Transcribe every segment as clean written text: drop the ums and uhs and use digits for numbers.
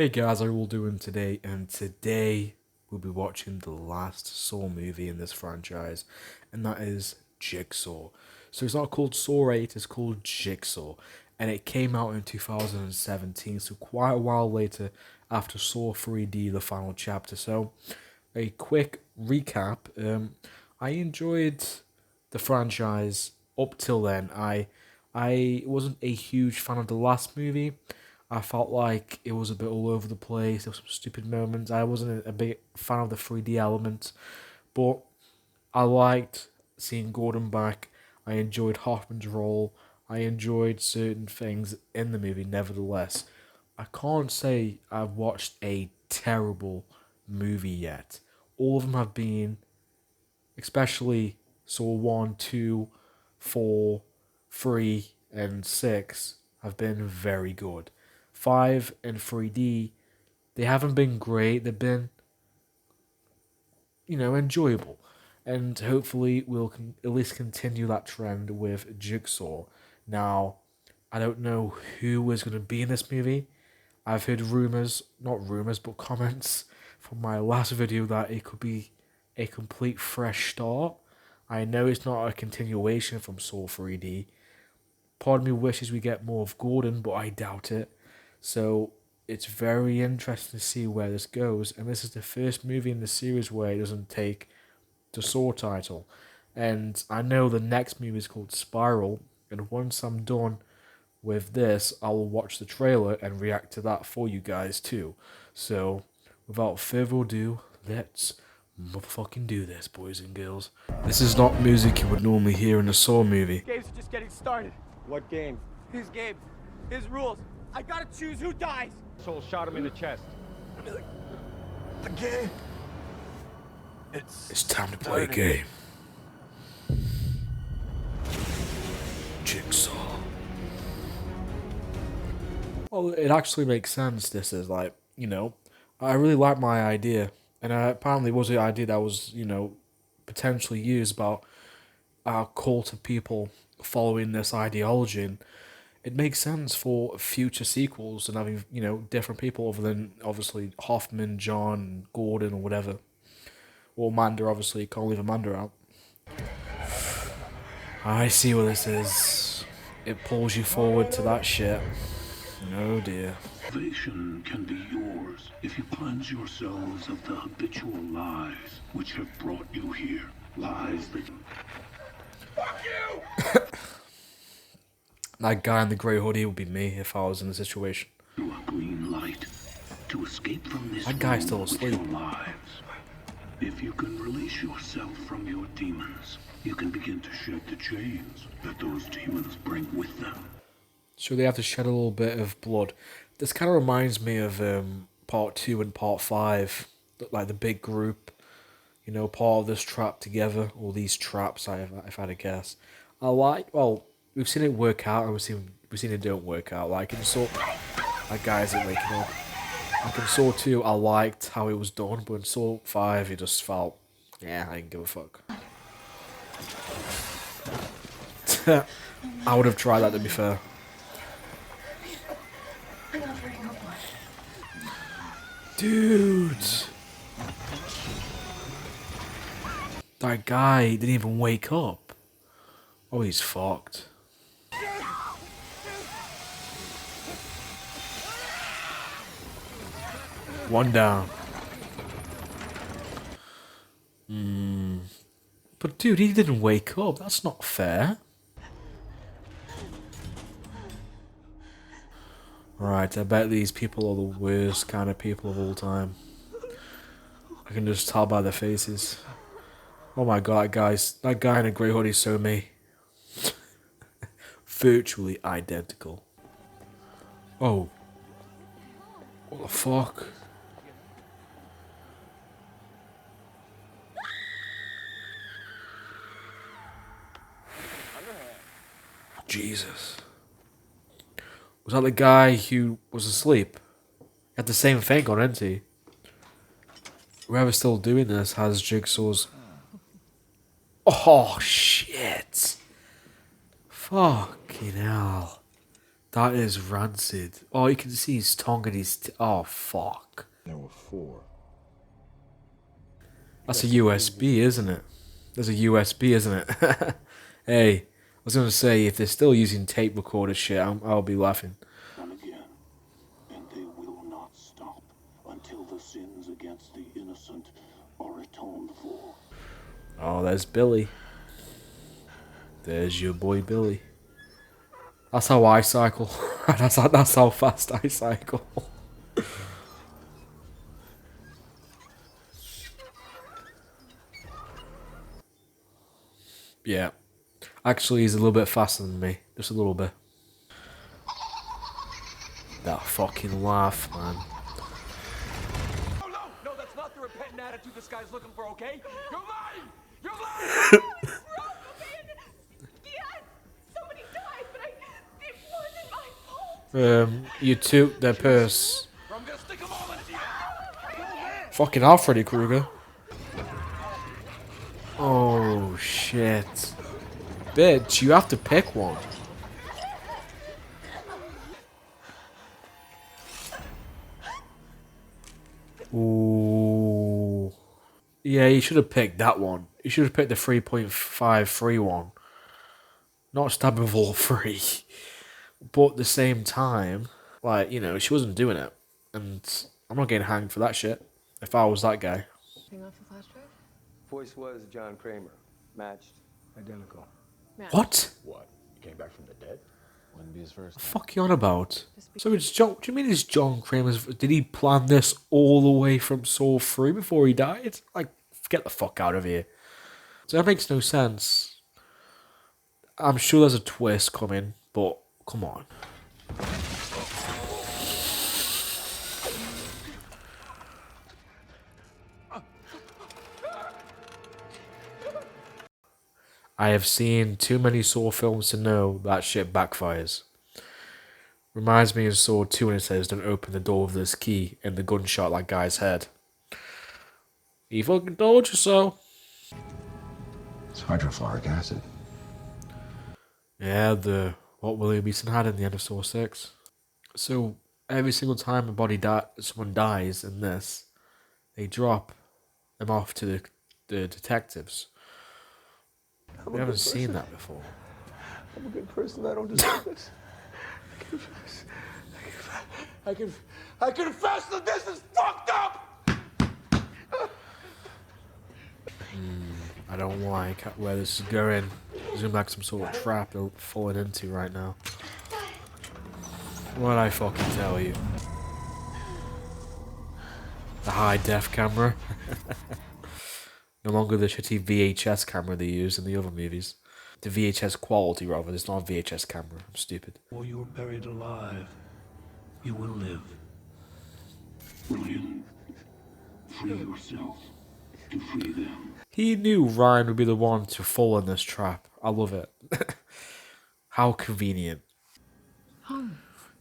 Hey guys, how are you all doing today? And today we'll be watching the last Saw movie in this franchise, and that is Jigsaw. So it's not called Saw 8, it's called Jigsaw, and it came out in 2017, so quite a while later after Saw 3D, the final chapter. So, a quick recap. I enjoyed the franchise up till then. I wasn't a huge fan of the last movie. I felt like it was a bit all over the place. There were some stupid moments. I wasn't a big fan of the 3D element, but I liked seeing Gordon back. I enjoyed Hoffman's role. I enjoyed certain things in the movie. Nevertheless, I can't say I've watched a terrible movie yet. All of them have been, especially Saw 1, 2, 4, 3, and 6, have been very good. 5 and 3D, they haven't been great. They've been, enjoyable. And hopefully we'll at least continue that trend with Jigsaw. Now, I don't know who is going to be in this movie. I've heard rumors, not rumors, but comments from my last video that it could be a complete fresh start. I know it's not a continuation from Saw 3D. Part of me wishes we get more of Gordon, but I doubt it. So it's very interesting to see where this goes. And this is the first movie in the series where it doesn't take the Saw title. And I know the next movie is called Spiral. And once I'm done with this, I will watch the trailer and react to that for you guys too. So without further ado, let's motherfucking do this, boys and girls. This is not music you would normally hear in a Saw movie. Games are just getting started. What game? His game. His rules. I gotta choose who dies. Soul shot him in the chest. The game. It's time to play a game. Jigsaw. Well, it actually makes sense. This is like, I really like my idea. And apparently it was the idea that was, potentially used about a cult of people following this ideology. And it makes sense for future sequels and having, different people other than, obviously, Hoffman, John, Gordon, or whatever. Or Amanda, obviously. Can't leave Amanda out. I see what this is. It pulls you forward to that shit. Oh dear. Salvation can be yours if you cleanse yourselves of the habitual lies which have brought you here. Lies that... Fuck you! That guy in the grey hoodie would be me if I was in the situation. To a green light. To escape from this That guy's still room with asleep. your lives. If you can release yourself from your demons, you can begin to shed the chains that those demons bring with them. So they have to shed a little bit of blood. This kind of reminds me of part 2 and part 5, like the big group, part of this trap together, or these traps, if I had to guess. We've seen it work out, and we've seen it don't work out. Like in Saw, that guy isn't waking up. Like in Saw 2, I liked how it was done, but in Saw 5, it just felt, I didn't give a fuck. I would have tried that, to be fair. Dude, that guy didn't even wake up. Oh, he's fucked. One down. But dude, he didn't wake up. That's not fair. Right, I bet these people are the worst kind of people of all time. I can just tell by their faces. Oh my god, guys. That guy in a grey hoodie so me. Virtually identical. Oh. What the fuck? Jesus. Was that the guy who was asleep? He had the same thing on, didn't he? Whoever's still doing this has Jigsaw's... Oh, shit. Fucking hell. That is rancid. Oh, you can see his tongue and his. Oh, fuck. There were 4. That's a USB, isn't it? There's a USB, isn't it? Hey, I was gonna say, if they're still using tape recorder shit, I'll be laughing. And again, and they will not stop until the sins against the innocent are atoned for. Oh, there's Billy. There's your boy Billy. That's how I cycle. that's how fast I cycle. Yeah. Actually, he's a little bit faster than me. Just a little bit. That fucking laugh, man. No, that's not the repentant attitude this guy's looking for, okay? You're lying! You're lying! Yes, somebody died, but it wasn't my fault. You took their purse. I'm gonna stick them all into you! Fucking hell, Freddy Krueger. Oh, shit. Bitch, you have to pick one. Ooh. Yeah, you should have picked that one. You should have picked the 3.53 one. Not stabbing with all three. But at the same time, like, you know, she wasn't doing it. And I'm not getting hanged for that shit. If I was that guy. Hang off the flash drive? Voice was John Kramer. Matched. Identical. What? What? He came back from the dead? Wouldn't be his first The time. fuck you on about? So it's John. Do you mean it's John Kramer's? Did he plan this all the way from Saw 3 before he died? Like, get the fuck out of here. So that makes no sense. I'm sure there's a twist coming, but come on. I have seen too many Saw films to know that shit backfires. Reminds me of Saw 2 when it says don't open the door with this key and the gun shot that guy's head. He fucking told you so. It's hydrofluoric acid. Yeah, the what William Beeson had in the end of Saw 6. So every single time someone dies in this, they drop them off to the detectives. We haven't seen that before. I'm a good person. I don't deserve this. I confess that this is fucked up! I don't like where this is going. It's like some sort of trap they're falling into right now. What'd I fucking tell you? The high def camera. No longer the shitty VHS camera they use in the other movies. The VHS quality, rather. It's not a VHS camera. I'm stupid. Or you are buried alive, you will live. William, free yourself to free them. He knew Ryan would be the one to fall in this trap. I love it. How convenient.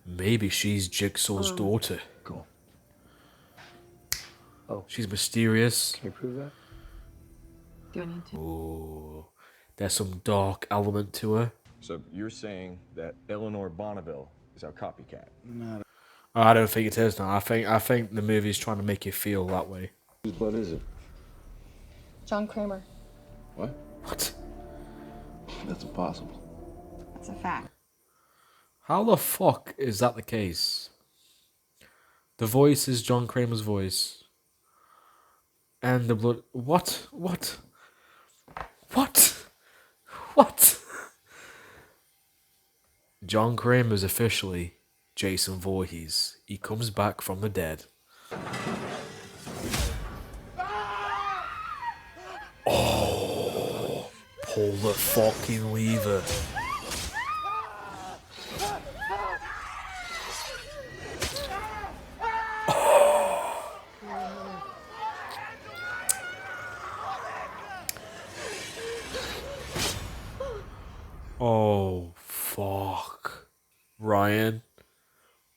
Maybe she's Jigsaw's daughter. Cool. Oh. She's mysterious. Can you prove that? Do I need to? Ooh, there's some dark element to her. So you're saying that Eleanor Bonneville is our copycat? I don't think it is now. I think the movie's trying to make you feel that way. Whose blood is it? John Kramer. What? What? That's impossible. That's a fact. How the fuck is that the case? The voice is John Kramer's voice. And the blood... What? What? What? What? John Kramer's officially Jason Voorhees. He comes back from the dead. Oh, pull the fucking lever. Oh, fuck. Ryan,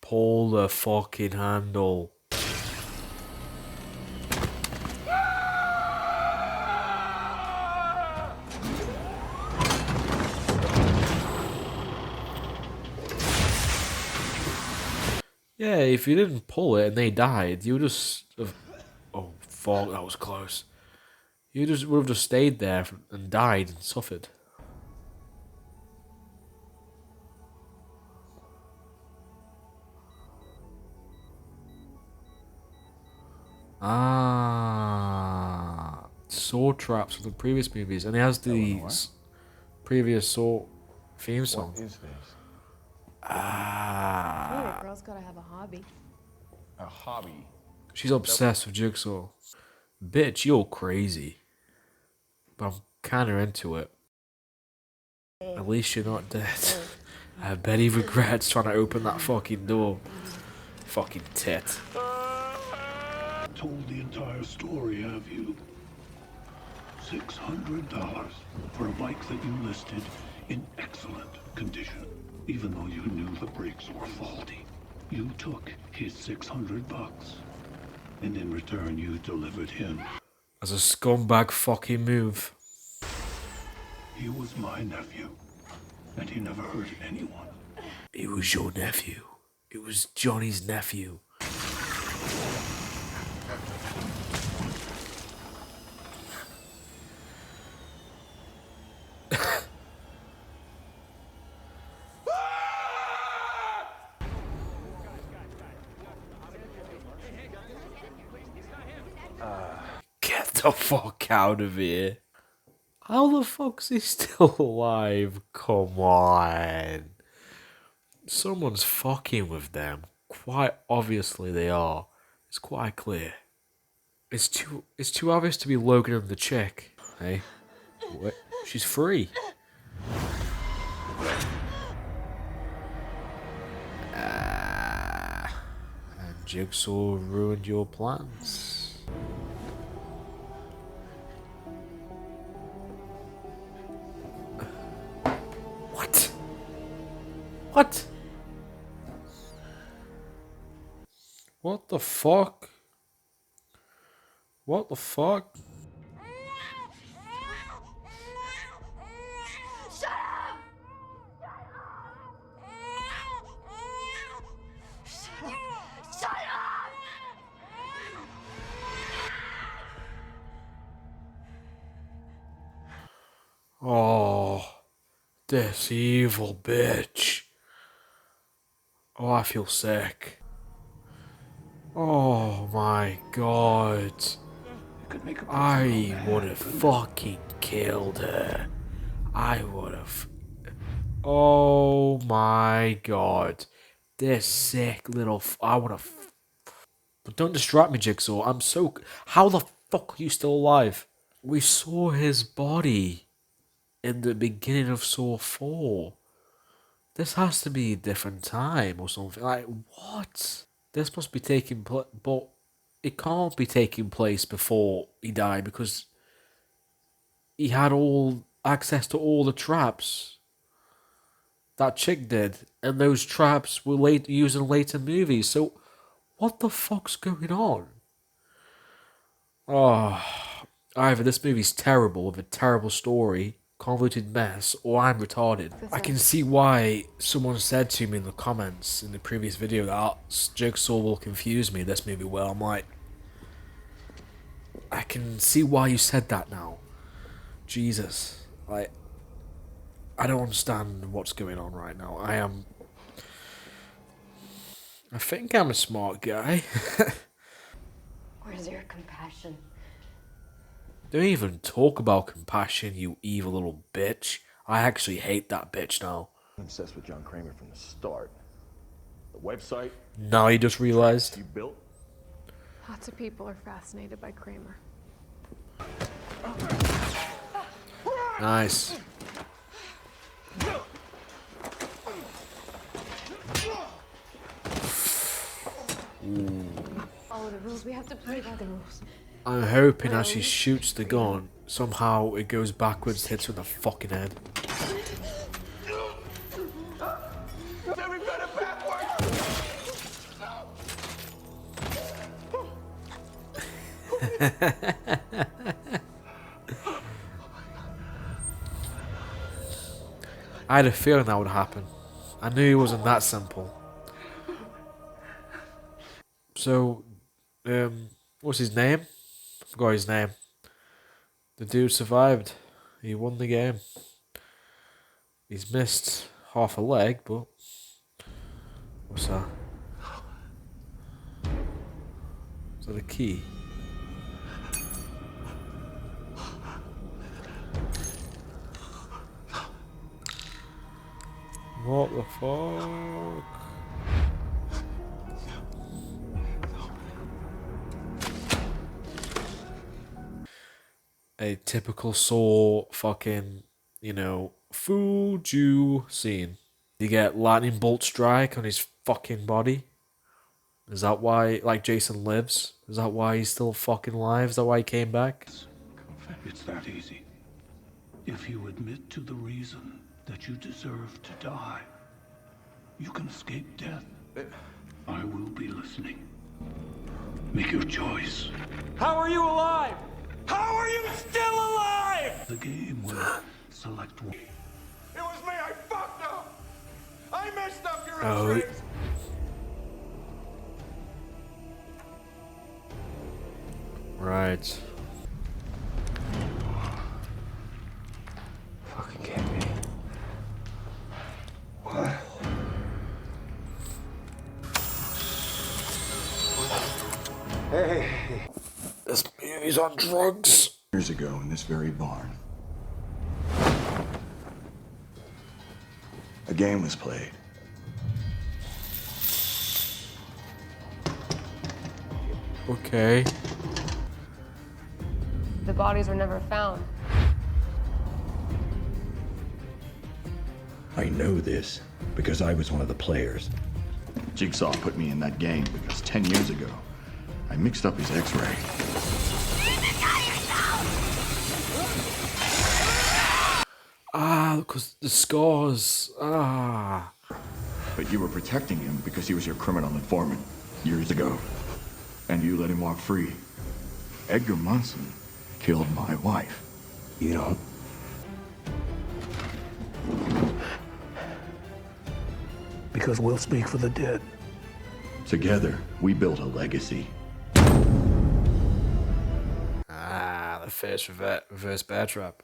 pull the fucking handle. Yeah, if you didn't pull it and they died, you would just have... Oh, fuck, that was close. You just would have just stayed there and died and suffered. Ah, Saw traps from the previous movies, and it has the previous Saw theme song. What is this? Ah, A girl's gotta have a hobby. A hobby. she's obsessed with Jigsaw. Bitch, you're crazy. But I'm kinda into it. At least you're not dead. I bet he regrets trying to open that fucking door. Fucking tit. Told the entire story, have you? $600 for a bike that you listed in excellent condition, even though you knew the brakes were faulty. You took his $600, and in return you delivered him. As a scumbag fucking move. He was my nephew, and he never hurt anyone. It was your nephew. It was Johnny's nephew. Get the fuck out of here. How the fuck's he still alive? Come on. Someone's fucking with them. Quite obviously they are. It's quite clear. It's too obvious to be Logan and the chick. Hey? What? She's free. And Jigsaw ruined your plans. What? What? What the fuck? What the fuck? Shut up! Shut up! Oh, this evil bitch. Oh, I feel sick. Oh my god. Could make a I would have fucking killed her. I would have. Oh my god. This sick little. I would have. But don't distract me, Jigsaw. I'm so. How the fuck are you still alive? We saw his body in the beginning of Saw 4. This has to be a different time or something. Like, what? This must be taking place. But it can't be taking place before he died because he had all access to all the traps that chick did, and those traps were used in later movies. So, what the fuck's going on? Oh, either this movie's terrible with a terrible story, convoluted mess, or I'm retarded. I can see why someone said to me in the comments in the previous video that Jigsaw will confuse me. This movie will. I'm like, I can see why you said that now. Jesus, like, I don't understand what's going on right now. I think I'm a smart guy. Where's your compassion? Don't even talk about compassion, you evil little bitch. I actually hate that bitch now. I'm obsessed with John Kramer from the start. The website Now you just realized. you built. Lots of people are fascinated by Kramer. Nice. Follow the rules. We have to play by the rules. I'm hoping as she shoots the gun, somehow it goes backwards, hits her in the fucking head. Every better backwards! I had a feeling that would happen. I knew it wasn't that simple. So, what's his name? I forgot his name. The dude survived. He won the game. He's missed half a leg, but what's that? Is that a key? What the fuck? A typical Saw fucking, fooled you scene. You get lightning bolt strike on his fucking body. Is that why, like, Jason lives? Is that why he's still fucking alive? Is that why he came back? It's that easy. If you admit to the reason that you deserve to die, you can escape death. I will be listening. Make your choice. How are you alive? How are you still alive? The game will select one. It was me. I fucked up. I messed up your Oh. x-rays. Right. Fucking can't be. What? Hey. This movie's on drugs. Years ago in this very barn, a game was played. Okay. The bodies were never found. I know this because I was one of the players. Jigsaw put me in that game because 10 years ago, I mixed up his x-ray. Ah, because the scars. Ah. But you were protecting him because he was your criminal informant years ago. And you let him walk free. Edgar Munson killed my wife. You don't. Because we'll speak for the dead. Together, we built a legacy. Ah, the first reverse bear trap.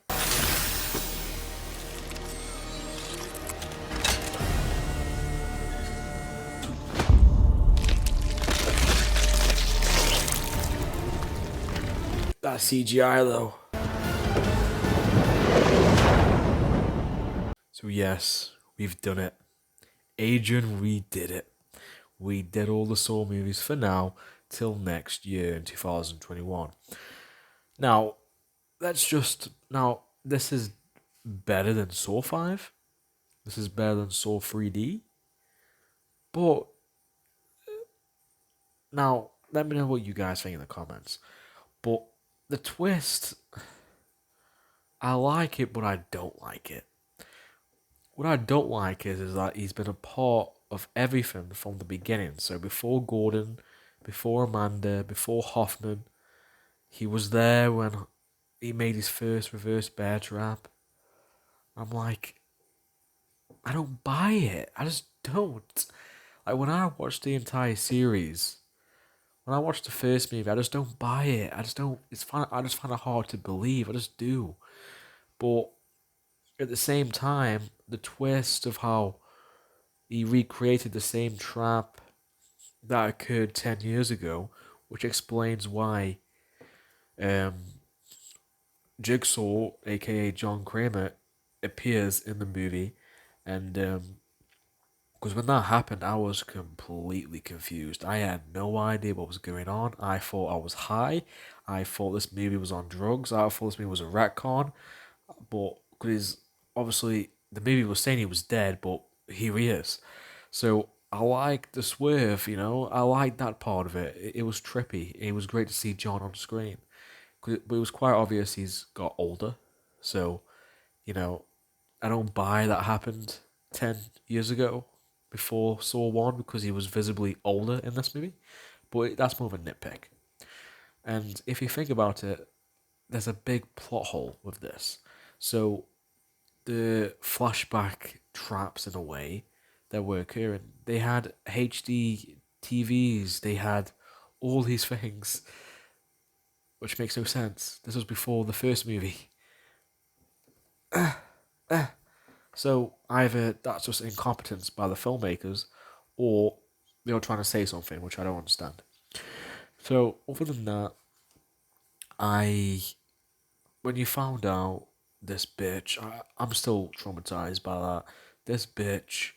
That's CGI though. So yes, we've done it. Adrian, we did it. We did all the Saw movies for now, till next year in 2021. Now, this is better than Saw 5. This is better than Saw 3D. But, now, let me know what you guys think in the comments. But, the twist, I like it, but I don't like it. What I don't like is that he's been a part of everything from the beginning. So before Gordon, before Amanda, before Hoffman, he was there when he made his first reverse bear trap. I'm like, I don't buy it. I just don't. Like, when I watched the entire series, when I watched the first movie, I just don't buy it. I just don't. I just find it hard to believe. I just do. But at the same time, the twist of how he recreated the same trap that occurred 10 years ago, which explains why um, Jigsaw, aka John Kramer, appears in the movie. And because when that happened, I was completely confused. I had no idea what was going on. I thought I was high. I thought this movie was on drugs. I thought this movie was a retcon. But because obviously the movie was saying he was dead, but here he is. So I like the swerve, I like that part of it. It was trippy. It was great to see John on screen. But it was quite obvious he's got older. So, I don't buy that happened 10 years ago before Saw 1 because he was visibly older in this movie. But that's more of a nitpick. And if you think about it, there's a big plot hole with this. So the flashback traps, in a way, that were occurring, they had HD TVs, they had all these things, which makes no sense. This was before the first movie. So either that's just incompetence by the filmmakers, or they were trying to say something, which I don't understand. So other than that, I when you found out this bitch, I'm still traumatized by that. This bitch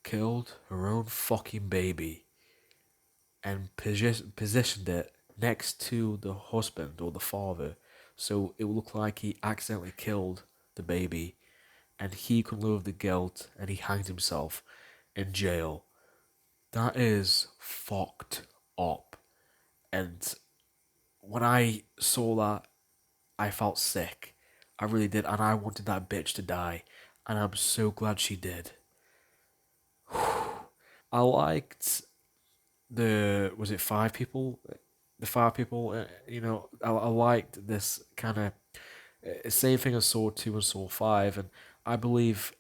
killed her own fucking baby and positioned it next to the husband or the father, so it would look like he accidentally killed the baby, and he could live with the guilt, and he hanged himself in jail. That is fucked up. And when I saw that, I felt sick. I really did, and I wanted that bitch to die, and I'm so glad she did. I liked the was it five people, the five people. I liked this kind of same thing as Saw 2 and Saw 5, and I believe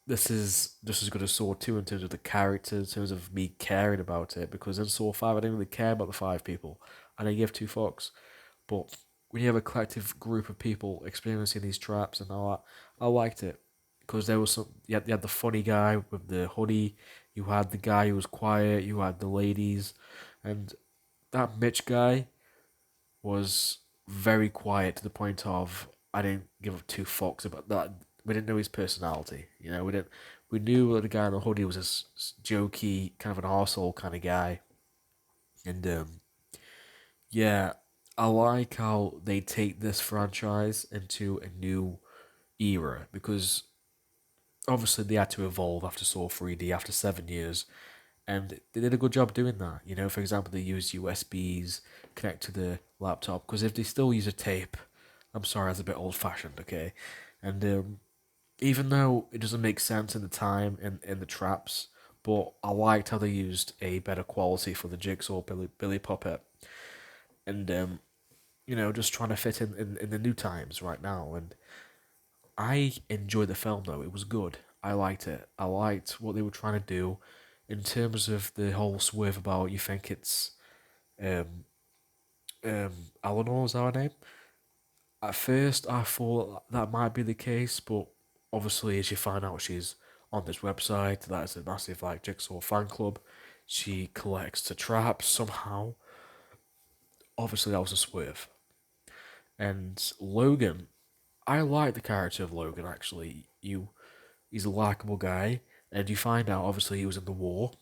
this is just as good as Saw 2 in terms of the characters, in terms of me caring about it, because in Saw 5 I didn't really care about the five people. I didn't give two fucks. But when you have a collective group of people experiencing these traps and all that, I liked it. Because there was you had the funny guy with the hoodie, you had the guy who was quiet, you had the ladies, and that Mitch guy was very quiet to the point of I didn't give up two fucks about that. We didn't know his personality. We didn't. We knew that the guy in the hoodie was this jokey, kind of an arsehole kind of guy, and yeah, I like how they take this franchise into a new era because obviously they had to evolve after Saw 3D after 7 years, and they did a good job doing that. For example, they used USBs connect to the laptop because if they still use a tape, I'm sorry, that's a bit old fashioned, okay? And even though it doesn't make sense in the time in the traps, but I liked how they used a better quality for the Jigsaw Billy Puppet, and just trying to fit in the new times right now. And I enjoyed the film though; it was good. I liked it. I liked what they were trying to do in terms of the whole swerve about you think it's um Eleanor, is that her name? At first, I thought that might be the case, but obviously, as you find out, she's on this website that is a massive like Jigsaw fan club. She collects the traps somehow. Obviously, that was a swerve. And Logan, I like the character of Logan actually. He's a likable guy, and you find out obviously he was in the war.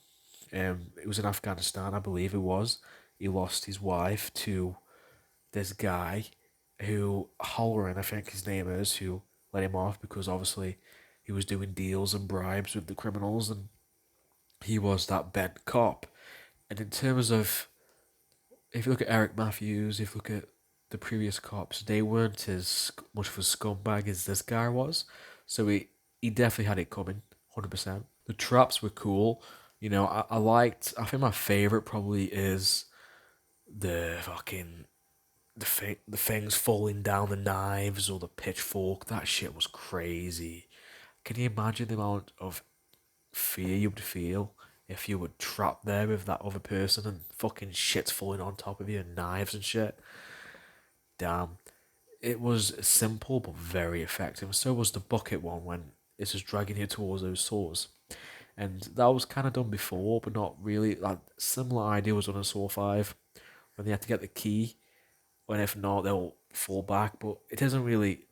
It was in Afghanistan, I believe it was. He lost his wife to this guy who Halloran, I think his name is, who let him off because obviously he was doing deals and bribes with the criminals, and he was that bent cop. And in terms of, if you look at Eric Matthews, if you look at the previous cops, they weren't as much of a scumbag as this guy was. So he definitely had it coming, 100%. The traps were cool. I liked, I think my favorite probably is the fucking the things falling down, the knives or the pitchfork. That shit was crazy. Can you imagine the amount of fear you would feel if you were trapped there with that other person and fucking shit's falling on top of you and knives and shit? Damn. It was simple but very effective. So was the bucket one when it's just dragging you towards those saws. And that was kind of done before, but not really. Like similar idea was on a Saw 5 when they had to get the key, and if not, they'll fall back. But it isn't really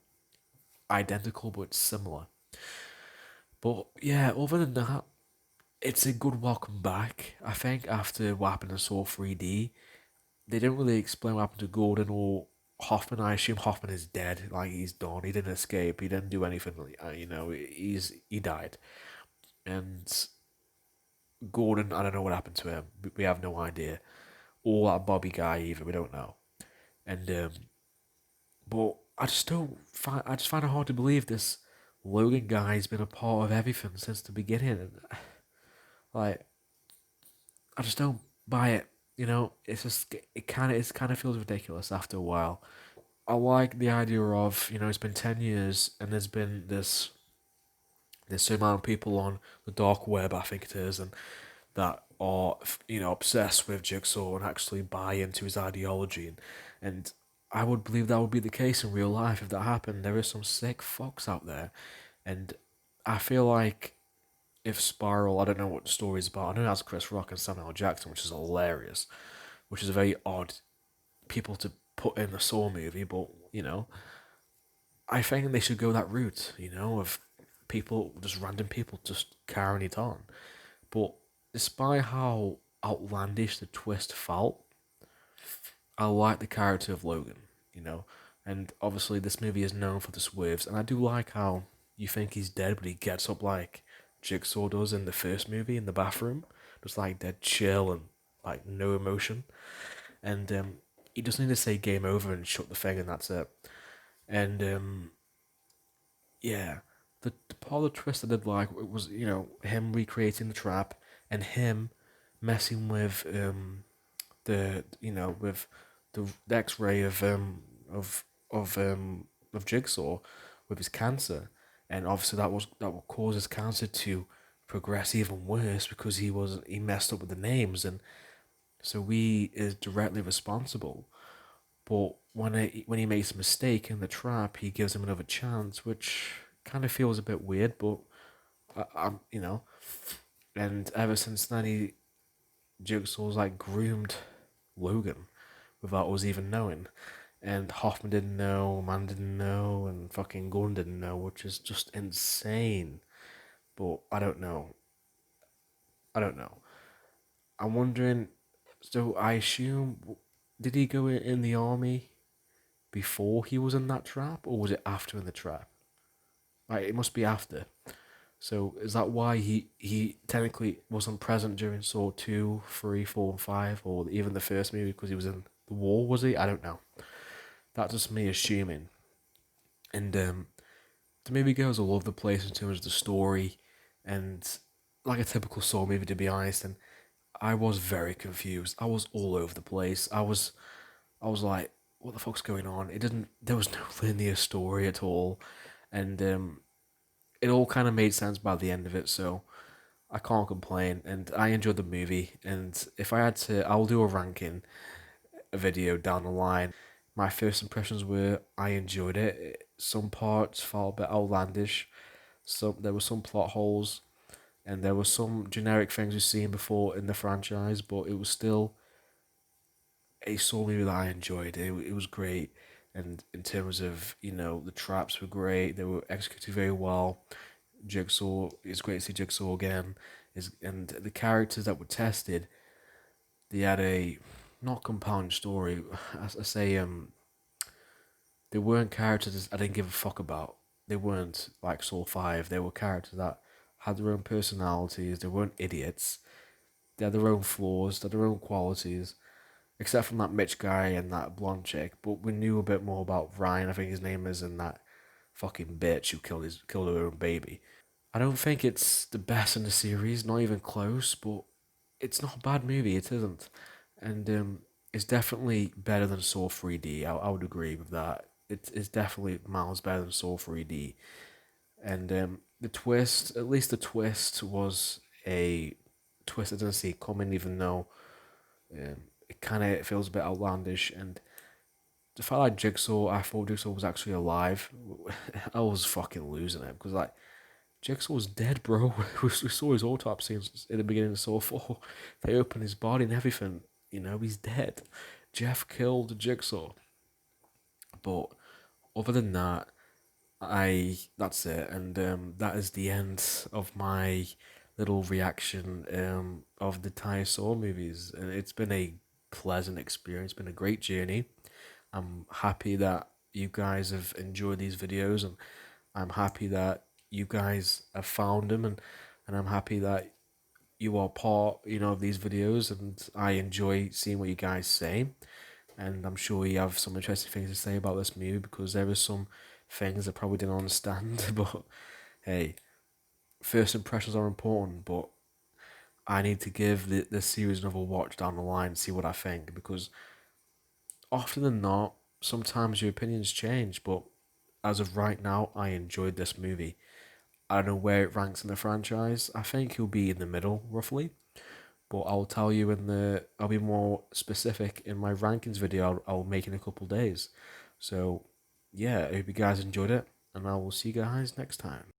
identical, but it's similar. But yeah, other than that, it's a good welcome back. I think after what happened in Saw 3D, they didn't really explain what happened to Gordon or Hoffman. I assume Hoffman is dead, like he's done. He didn't escape. He didn't do anything. He died. And Gordon, I don't know what happened to him. We have no idea. Or that Bobby guy either. We don't know. And but I just find it hard to believe this Logan guy's been a part of everything since the beginning. And like, I just don't buy it. It kind of feels ridiculous after a while. I like the idea of it's been 10 years and there's been there's so amount of people on the dark web, I think it is, and that are, obsessed with Jigsaw and actually buy into his ideology, and I would believe that would be the case in real life if that happened. There is some sick fucks out there, and I feel like if Spiral, I don't know what the story is about. I know it has Chris Rock and Samuel L. Jackson, which is hilarious, which is a very odd people to put in a Saw movie, but I think they should go that route, of people, just random people just carrying it on. But despite how outlandish the twist felt, I like the character of Logan, and obviously this movie is known for the swerves, and I do like how you think he's dead, but he gets up like Jigsaw does in the first movie in the bathroom, just like dead chill and like no emotion, and he just need to say game over and shut the thing, and that's it. And yeah, the part of the twist I did like was him recreating the trap and him messing with with the X-ray of Jigsaw with his cancer, and obviously that will cause his cancer to progress even worse because he messed up with the names, and so we is directly responsible. But when he makes a mistake in the trap, he gives him another chance, which kind of feels a bit weird. But and ever since then, Jigsaw's like groomed Logan without us even knowing, and Hoffman didn't know, Man didn't know, and fucking Gunn didn't know, which is just insane. But I don't know. I don't know. I'm wondering. So I assume, did he go in the army before he was in that trap, or was it after in the trap? Right, it must be after. So is that why he technically wasn't present during Saw 2, 3, 4, and 5, or even the first movie because he was in the war, was he? I don't know. That's just me assuming. And the movie goes all over the place in terms of the story, and like a typical Saw movie, to be honest. And I was very confused. I was all over the place. I was like, what the fuck's going on? It didn't. There was no linear story at all, and it all kind of made sense by the end of it. So I can't complain, and I enjoyed the movie. And if I had to, I'll do a ranking, a video down the line. My first impressions were I enjoyed it. Some parts felt a bit outlandish. There were some plot holes, and there were some generic things we've seen before in the franchise, but it was still a Saw movie that I enjoyed. It was great, and in terms of the traps were great. They were executed very well. Jigsaw, it's great to see Jigsaw again. And the characters that were tested, they had a not compound story. I say they weren't characters I didn't give a fuck about. They weren't like Saw 5. They were characters that had their own personalities. They weren't idiots. They had their own flaws. They had their own qualities. Except from that Mitch guy and that blonde chick. But we knew a bit more about Ryan, I think his name is, and that fucking bitch who killed her own baby. I don't think it's the best in the series, not even close, but it's not a bad movie, it isn't. And it's definitely better than Saw 3D, I would agree with that. It's definitely miles better than Saw 3D. And the twist, at least the twist was a twist I didn't see coming, even though it kind of feels a bit outlandish. And the fact like Jigsaw, I thought Jigsaw was actually alive, I was fucking losing it because like Jigsaw's dead, bro. We saw his autopsy in the beginning of Saw 4. They opened his body and everything. He's dead. Jeff killed Jigsaw. But other than that, that's it. And that is the end of my little reaction of the entire Saw movies. And it's been a pleasant experience. It's been a great journey. I'm happy that you guys have enjoyed these videos, and I'm happy that you guys have found them, and I'm happy that you are part, of these videos, and I enjoy seeing what you guys say, and I'm sure you have some interesting things to say about this movie because there are some things I probably didn't understand, but hey, first impressions are important, but I need to give the series another watch down the line and see what I think because often than not, sometimes your opinions change, but as of right now, I enjoyed this movie. I don't know where it ranks in the franchise. I think he'll be in the middle, roughly. but I'll tell you I'll be more specific in my rankings video I'll make in a couple days. So yeah, I hope you guys enjoyed it, and I will see you guys next time.